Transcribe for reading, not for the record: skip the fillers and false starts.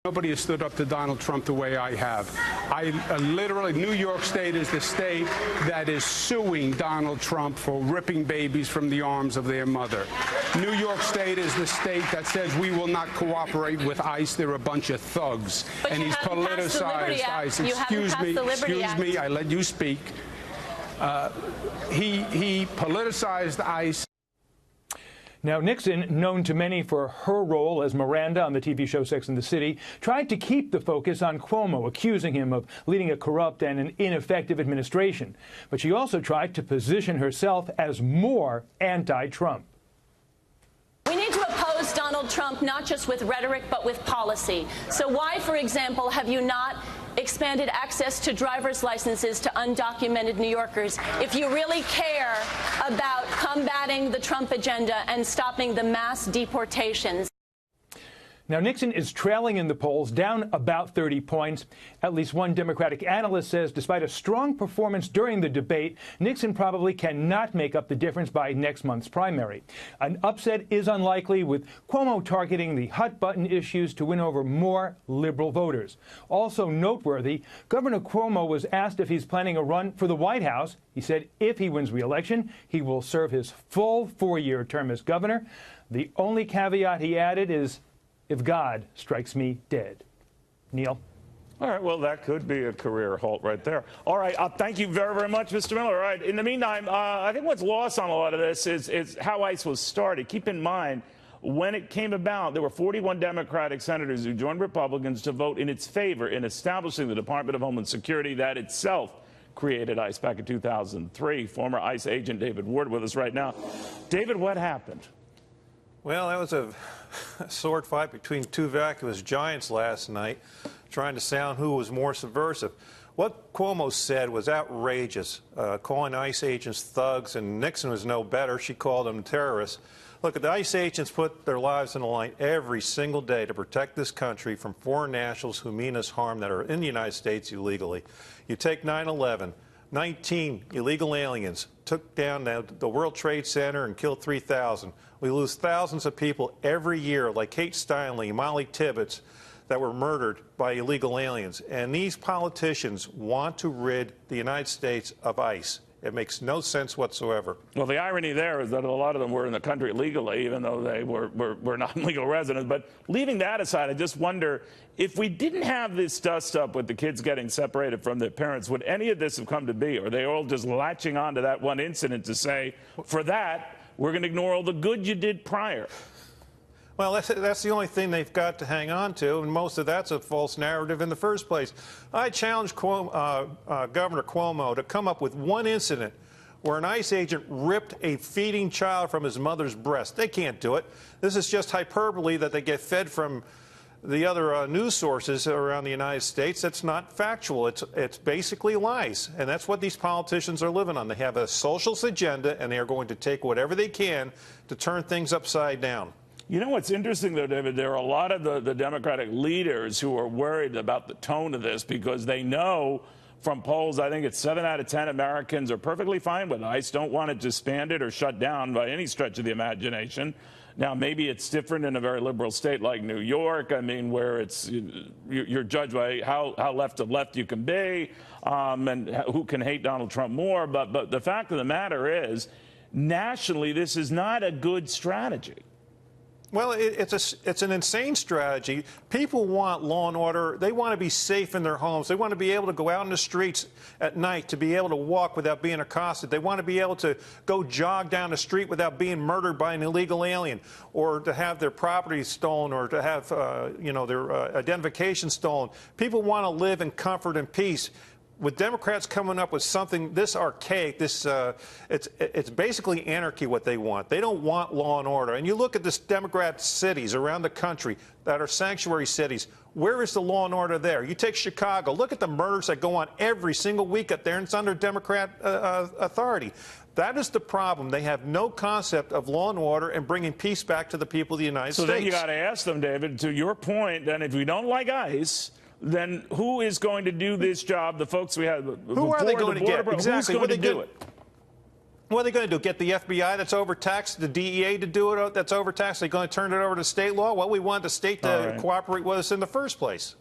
Nobody has stood up to Donald Trump the way I have. Literally, New York State is the state that is suing Donald Trump for ripping babies from the arms of their mother. New York State is the state that says we will not cooperate with ICE. They're a bunch of thugs. But and he's politicized ICE. Excuse me, I let you speak. He politicized ICE. Now, Nixon, known to many for her role as Miranda on the TV show Sex and the City, tried to keep the focus on Cuomo, accusing him of leading a corrupt and an ineffective administration. But she also tried to position herself as more anti-Trump. We need to oppose Donald Trump not just with rhetoric, but with policy. So why, for example, have you not expanded access to driver's licenses to undocumented New Yorkers if you really care about combating the Trump agenda and stopping the mass deportations? Now, Nixon is trailing in the polls, down about 30 points. At least one Democratic analyst says despite a strong performance during the debate, Nixon probably cannot make up the difference by next month's primary. An upset is unlikely, with Cuomo targeting the hot-button issues to win over more liberal voters. Also noteworthy, Governor Cuomo was asked if he's planning a run for the White House. He said if he wins re-election, he will serve his full 4-year term as governor. The only caveat he added is, if God strikes me dead. Neil? All right, well, that could be a career halt right there. All right, thank you very, very much, Mr. Miller. All right, in the meantime, I think what's lost on a lot of this is how ICE was started. Keep in mind, when it came about, there were 41 Democratic senators who joined Republicans to vote in its favor in establishing the Department of Homeland Security that itself created ICE back in 2003. Former ICE agent David Ward with us right now. David, what happened? Well, that was a sword fight between two vacuous giants last night, trying to sound who was more subversive. What Cuomo said was outrageous, calling ICE agents thugs, and Nixon was no better. She called them terrorists. Look, the ICE agents put their lives on the line every single day to protect this country from foreign nationals who mean us harm that are in the United States illegally. You take 9/11. 19 illegal aliens took down the World Trade Center and killed 3,000. We lose thousands of people every year, like Kate Steinle, Molly Tibbetts, that were murdered by illegal aliens. And these politicians want to rid the United States of ICE. It makes no sense whatsoever. Well, the irony there is that a lot of them were in the country legally, even though they were not legal residents. But leaving that aside, I just wonder, if we didn't have this dust up with the kids getting separated from their parents, would any of this have come to be? Or are they all just latching on to that one incident to say, for that, we're going to ignore all the good you did prior? Well, that's the only thing they've got to hang on to, and most of that's a false narrative in the first place. I challenge Governor Cuomo to come up with one incident where an ICE agent ripped a feeding child from his mother's breast. They can't do it. This is just hyperbole that they get fed from the other news sources around the United States. That's not factual. It's basically lies, and that's what these politicians are living on. They have a socialist agenda, and they are going to take whatever they can to turn things upside down. You know what's interesting, though, David? There are a lot of the Democratic leaders who are worried about the tone of this because they know from polls, I think it's 7 out of 10 Americans are perfectly fine with ICE, don't want it disbanded or shut down by any stretch of the imagination. Now, maybe it's different in a very liberal state like New York, I mean, where it's you're judged by how left of left you can be and who can hate Donald Trump more. But the fact of the matter is, nationally, this is not a good strategy. Well, it's an insane strategy. People want law and order. They want to be safe in their homes. They want to be able to go out in the streets at night, to be able to walk without being accosted. They want to be able to go jog down the street without being murdered by an illegal alien, or to have their property stolen, or to have their identification stolen. People want to live in comfort and peace. With Democrats coming up with something this archaic, it's basically anarchy what they want. They don't want law and order. And you look at this Democrat cities around the country that are sanctuary cities. Where is the law and order there? You take Chicago. Look at the murders that go on every single week up there, and it's under Democrat authority. That is the problem. They have no concept of law and order and bringing peace back to the people of the United States. So then you got to ask them, David, to your point, then if we don't like ICE, then who is going to do this job? The folks we have. Who are they going to get? Exactly. Who's going to do it? What are they going to do? Get the FBI that's overtaxed, the DEA to do it that's overtaxed? They're going to turn it over to state law? Well, we want the state to cooperate with us in the first place.